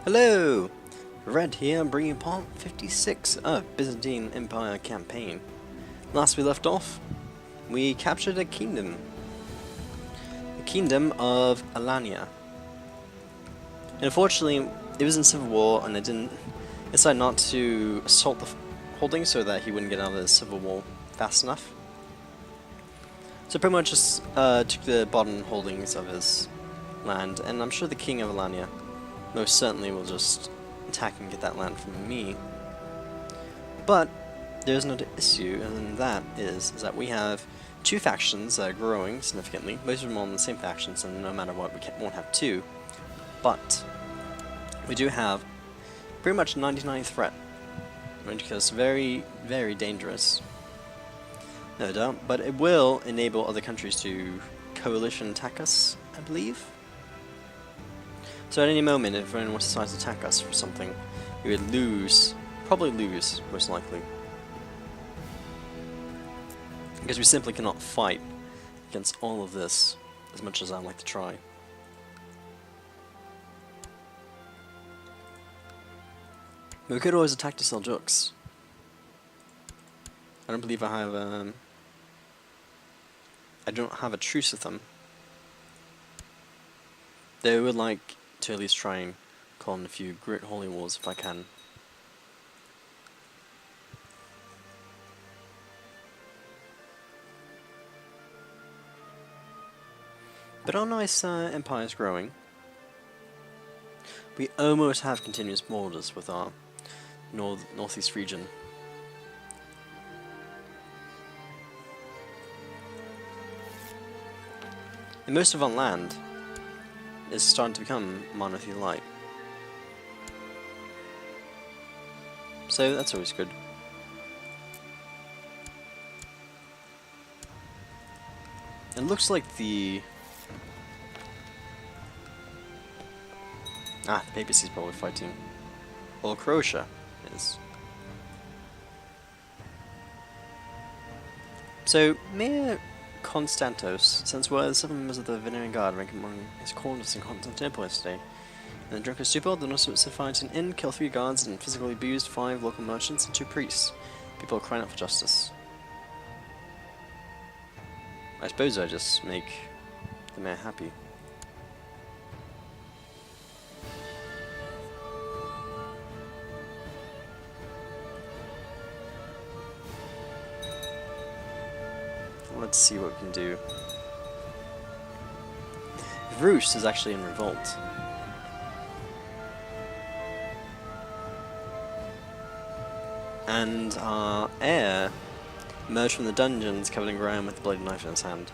Hello! Red here, bringing part 56 of Byzantine Empire campaign. Last we left off, we captured a kingdom. The kingdom of Alania. And unfortunately, it was in civil war and it decided not to assault the holding so that he wouldn't get out of the civil war fast enough. So pretty much just took the bottom holdings of his land, and I'm sure the king of Alania most certainly will just attack and get that land from me. But there's another issue, and that is that we have two factions that are growing significantly. Most of them are on the same factions, and no matter what, we won't have two. But we do have pretty much 99 threat, which is very, very dangerous. No doubt, but it will enable other countries to coalition attack us, I believe. So at any moment, if anyone decides to attack us for something, we would lose, probably lose, most likely. Because we simply cannot fight against all of this, as much as I'd like to try. We could always attack the Seljuks. I don't believe I have, I don't have a truce with them. They would like to at least try and call in a few great holy wars if I can. But our nice empire is growing. We almost have continuous borders with our northeast region. And most of our land is starting to become monarchy light. So that's always good. It looks like the papacy is probably fighting. Well, Croatia is. So, Mayor Constantos, since we're 7 members of the Venerian Guard ranking among his corners in Constantinople yesterday, and the drunken stupor, the Gnostics have fired an inn, killed 3 guards, and physically abused 5 local merchants and 2 priests. People are crying out for justice. I suppose I just make the mayor happy. Let's see what we can do. Rus is actually in revolt. And our heir emerged from the dungeons covered in grime with a bloody knife in his hand.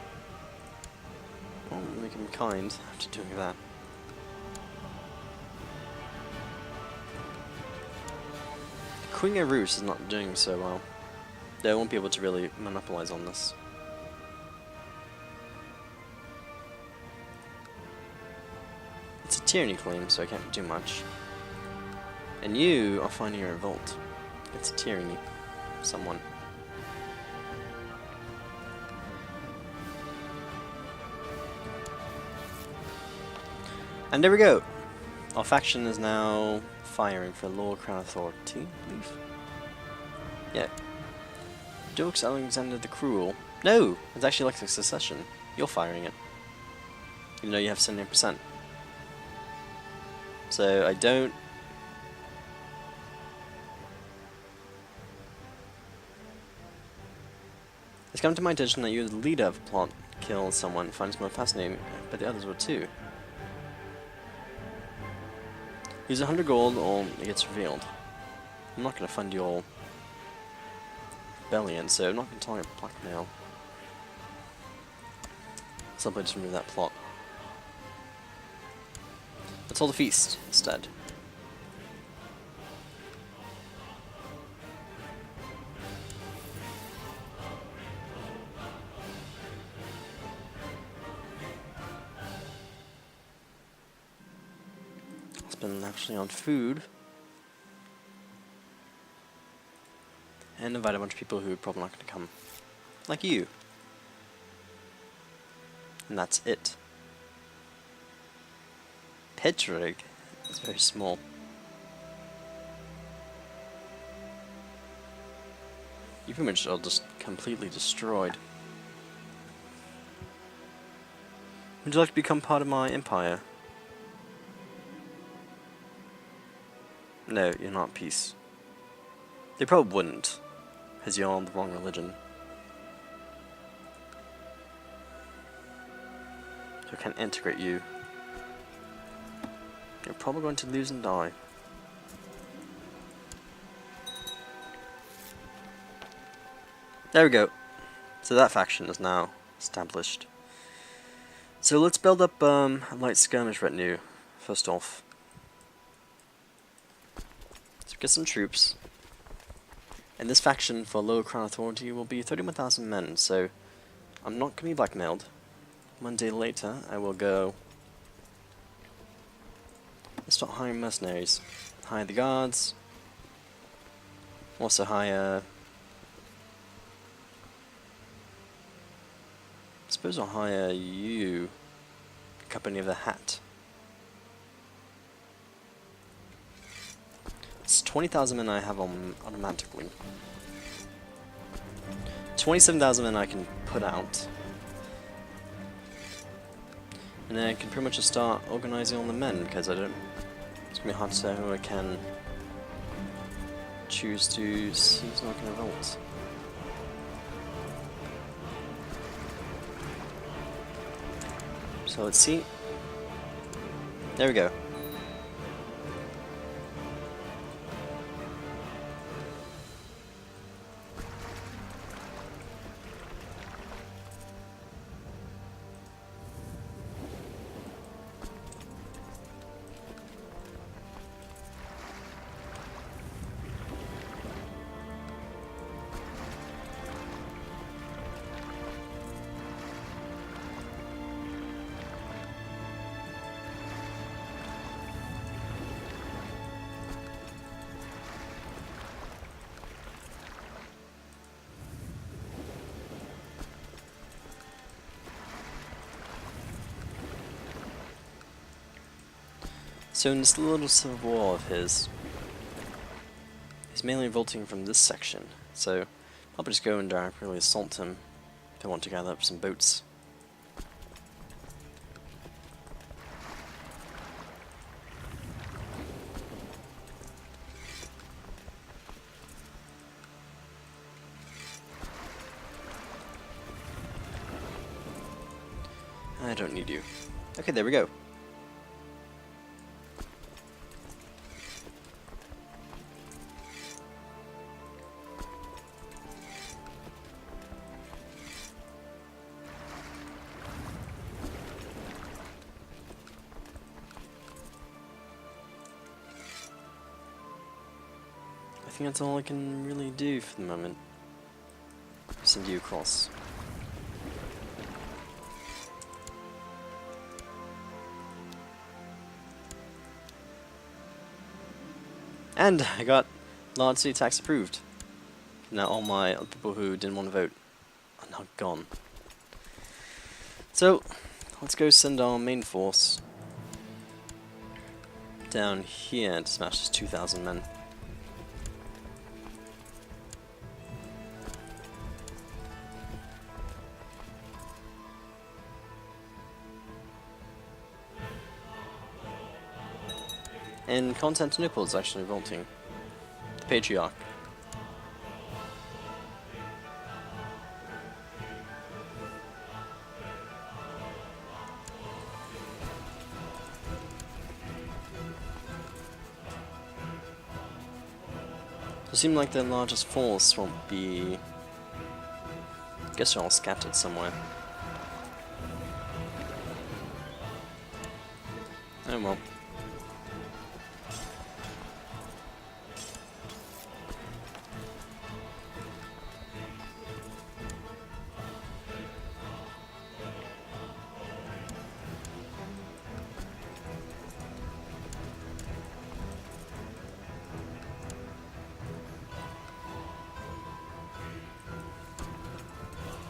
Well, we can be kind after doing that. Queen of Rus is not doing so well. They won't be able to really monopolize on this. It's a tyranny claim, so I can't do much. And you are finding a revolt. It's a tyranny. Someone. And there we go. Our faction is now firing for Lower Crown Authority, I believe. Yeah. Dukes Alexander the Cruel. No! It's actually like a secession. You're firing it. Even though you have 78%. So I don't... It's come to my attention that you're the leader of a plot to kill someone. Finds more fascinating, but the others were too. Use 100 gold or it gets revealed. I'm not going to fund your rebellion, so I'm not going to tolerate blackmail. Somebody just remove that plot. Let's hold a feast instead. I'll spend actually on food. And invite a bunch of people who are probably not going to come. Like you. And that's it. Petrig is very small. You pretty much are just completely destroyed. Would you like to become part of my empire? No, you're not peace. They probably wouldn't, because you're on the wrong religion. So I can't integrate you. You're probably going to lose and die. There we go. So that faction is now established. So let's build up a light skirmish retinue, first off. So get some troops. And this faction for Lower Crown Authority will be 31,000 men, so I'm not going to be blackmailed. 1 day later, I will go... Let's start hiring mercenaries. Hire the guards. Also hire... I suppose I'll hire you. Company of the Hat. It's 20,000 men I have on automatically. 27,000 men I can put out. And then I can pretty much just start organizing all the men, because I don't... It's going to be hard to say who I can choose to seize like an revolt. So let's see. There we go. So in this little civil war of his, he's mainly revolting from this section, so I'll probably just go and directly assault him if I want to gather up some boats. I don't need you. Okay, there we go. I think that's all I can really do for the moment. Send you across. And I got large city tax approved. Now all my other people who didn't want to vote are now gone. So let's go send our main force down here to smash this 2,000 men. And Constantinople is actually revolting. The Patriarch. So it seems like the largest force won't be... I guess they're all scattered somewhere. Oh well.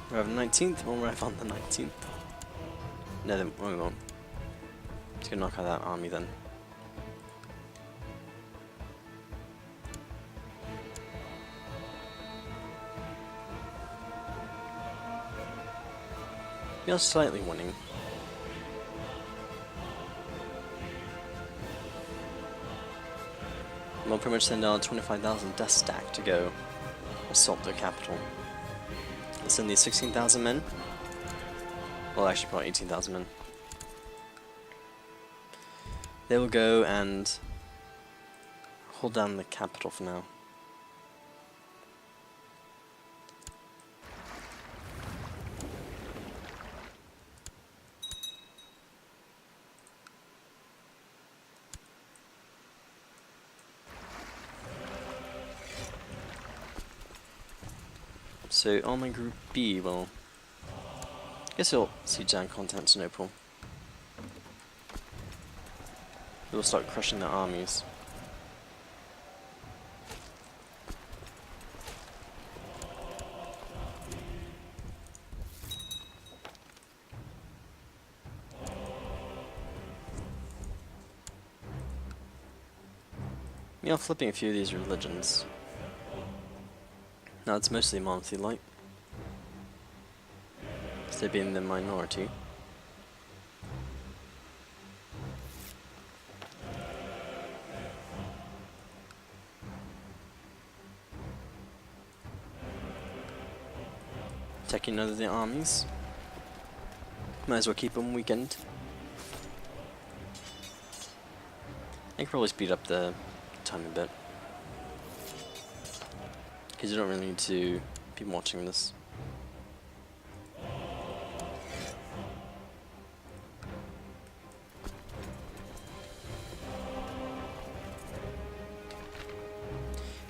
We have the 19th, we'll arrive on the 19th. No, then we won't. Just gonna knock out that army then. We are slightly winning. We'll pretty much send our 25,000 death stack to go assault their capital. Let's send these 16,000 men. Well, actually, probably 18,000 men. They will go and hold down the capital for now. So Army Group B will, I guess it'll siege down Constantinople. It will start crushing their armies. We are flipping a few of these religions. Now it's mostly monothelite, so they're being the minority. Taking over the armies. Might as well keep them weakened. I can probably speed up the time a bit, because you don't really need to be watching this.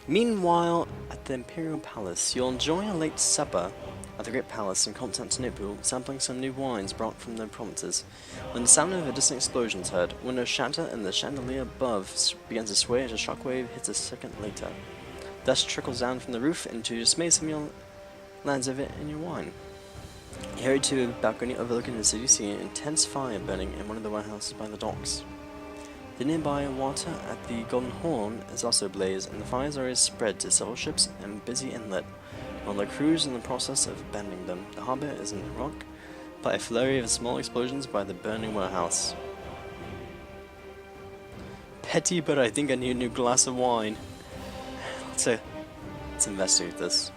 Meanwhile, at the Imperial Palace, you'll enjoy a late supper at the Great Palace in Constantinople, sampling some new wines brought from the provinces. When the sound of a distant explosion is heard, windows shatter and the chandelier above begins to sway as a shockwave hits a second later. Dust trickles down from the roof, and to your dismay, Samuel lands of it in your wine. You hurry to a balcony overlooking the city, seeing an intense fire burning in one of the warehouses by the docks. The nearby water at the Golden Horn is also ablaze, and the fires are spread to several ships and busy inlet, while the crew is in the process of abandoning them. The harbour is in rock by a flurry of small explosions by the burning warehouse. Petty, but I think I need a new glass of wine. Let's investigate this.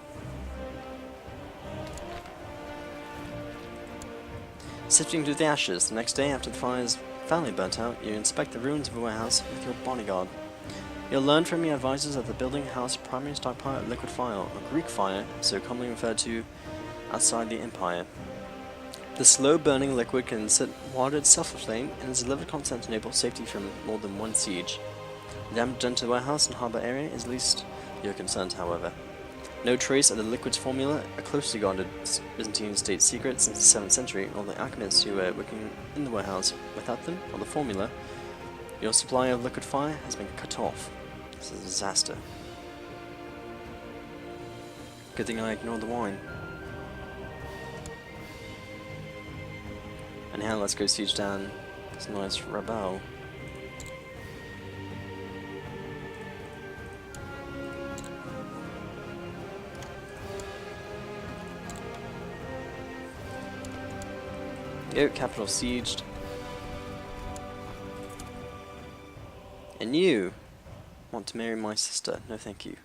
Sifting through the ashes, the next day after the fire is finally burnt out, you inspect the ruins of a warehouse with your bodyguard. You'll learn from your advisors that the building housed primary stockpile of liquid fire, or Greek fire, so commonly referred to outside the empire. The slow-burning liquid can set water itself aflame and has delivered Constantinople safety from more than one siege. The damage done to the warehouse and harbour area is least your concerns, however. No trace of the liquid's formula, a closely guarded Byzantine state secret since the 7th century, or the alchemists who were working in the warehouse. Without them, or the formula, your supply of liquid fire has been cut off. This is a disaster. Good thing I ignored the wine. And now let's go siege down this nice rebel. Go, capital sieged. And you want to marry my sister? No thank you.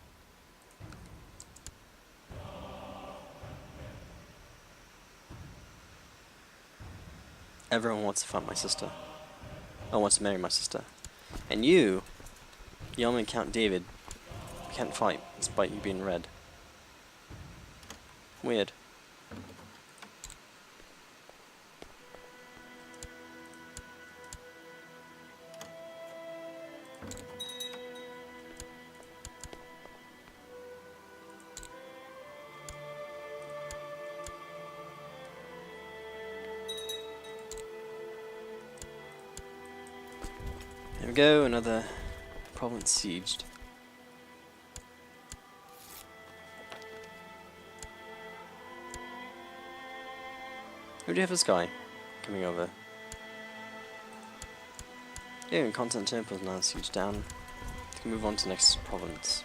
Everyone wants to fight my sister. I wants to marry my sister. And you, Yeoman Count David, can't fight despite you being red. Weird. There we go, another province sieged. Who do you have this guy coming over? Yeah, and Constantinople is now sieged down. We can move on to the next province.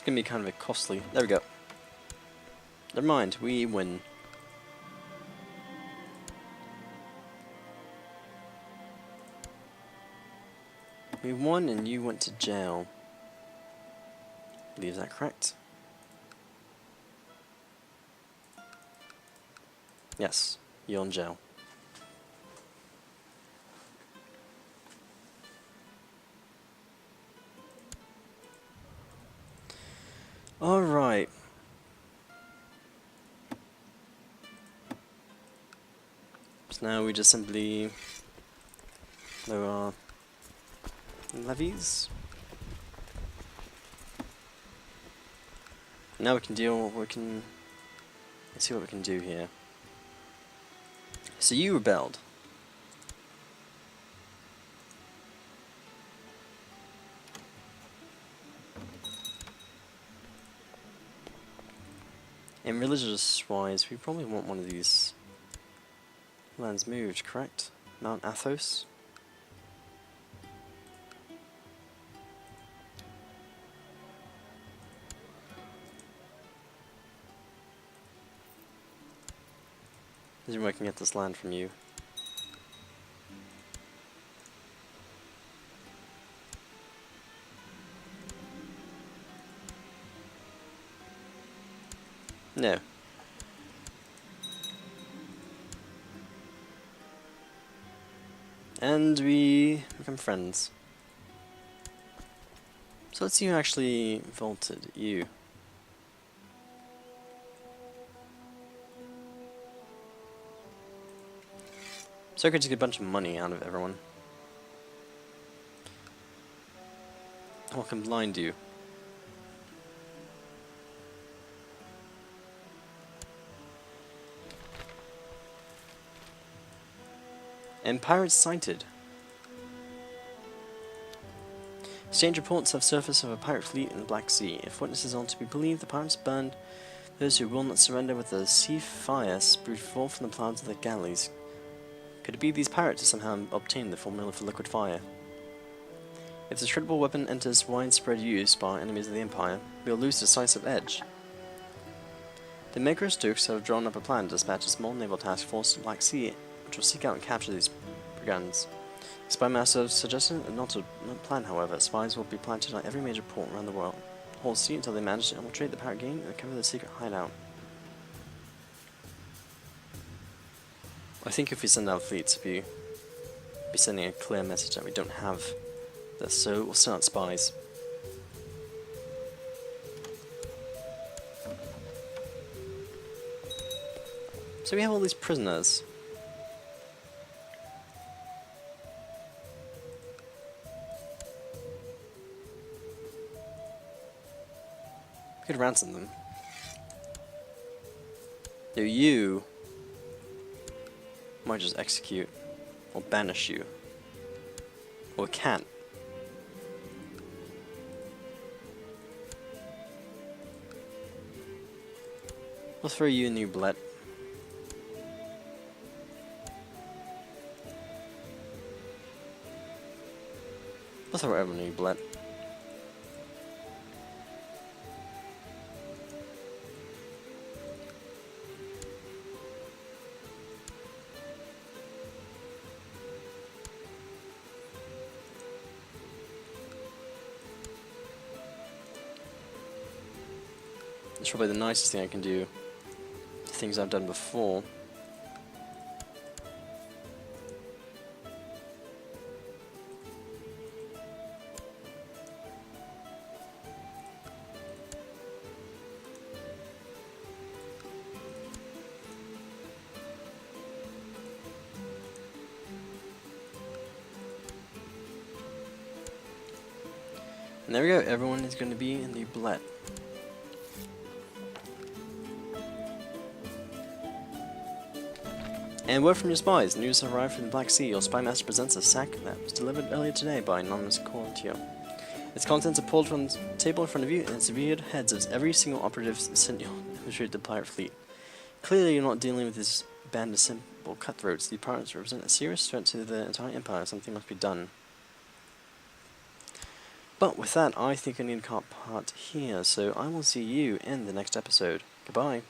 gonna be kind of a bit costly. There we go. Never mind, we win. We won and you went to jail. I believe that correct? Yes, you're in jail. Alright. So now we just simply lower our levies. Now we can let's see what we can do here. So you rebelled. In religious wise, we probably want one of these lands moved, correct? Mount Athos? Isn't where I can get this land from you? No. And we become friends. So let's see who actually vaulted. You. So I could just get a bunch of money out of everyone. What can blind you? And pirates sighted. Strange reports have surfaced of a pirate fleet in the Black Sea. If witnesses are to be believed, the pirates burned those who will not surrender with a sea fire spewed forth from the clouds of their galleys. Could it be these pirates have somehow obtained the formula for liquid fire? If this treadable weapon enters widespread use by enemies of the Empire, we will lose decisive edge. The Maker's Dukes have drawn up a plan to dispatch a small naval task force to the Black Sea, which will seek out and capture these brigands. The spy master suggested not plan, however. Spies will be planted on every major port around the world, whole sea, until they manage to infiltrate the pirate gang and uncover the secret hideout. I think if we send out fleets, we'll be sending a clear message that we don't have this, so we'll send out spies. So we have all these prisoners. We could ransom them. Though you might just execute, or banish you, or can't. We'll throw you a new bullet. We'll throw everyone a new bullet. It's probably the nicest thing I can do. The things I've done before. And there we go, everyone is going to be in the bullet. And word from your spies. News has arrived from the Black Sea. Your spy master presents a sack that was delivered earlier today by an anonymous courtier. Its contents are pulled from the table in front of you, and it's revealed heads of every single operative sent you to the pirate fleet. Clearly, you're not dealing with this band of simple cutthroats. The pirates represent a serious threat to the entire empire. Something must be done. But with that, I think I need to cut part here, so I will see you in the next episode. Goodbye.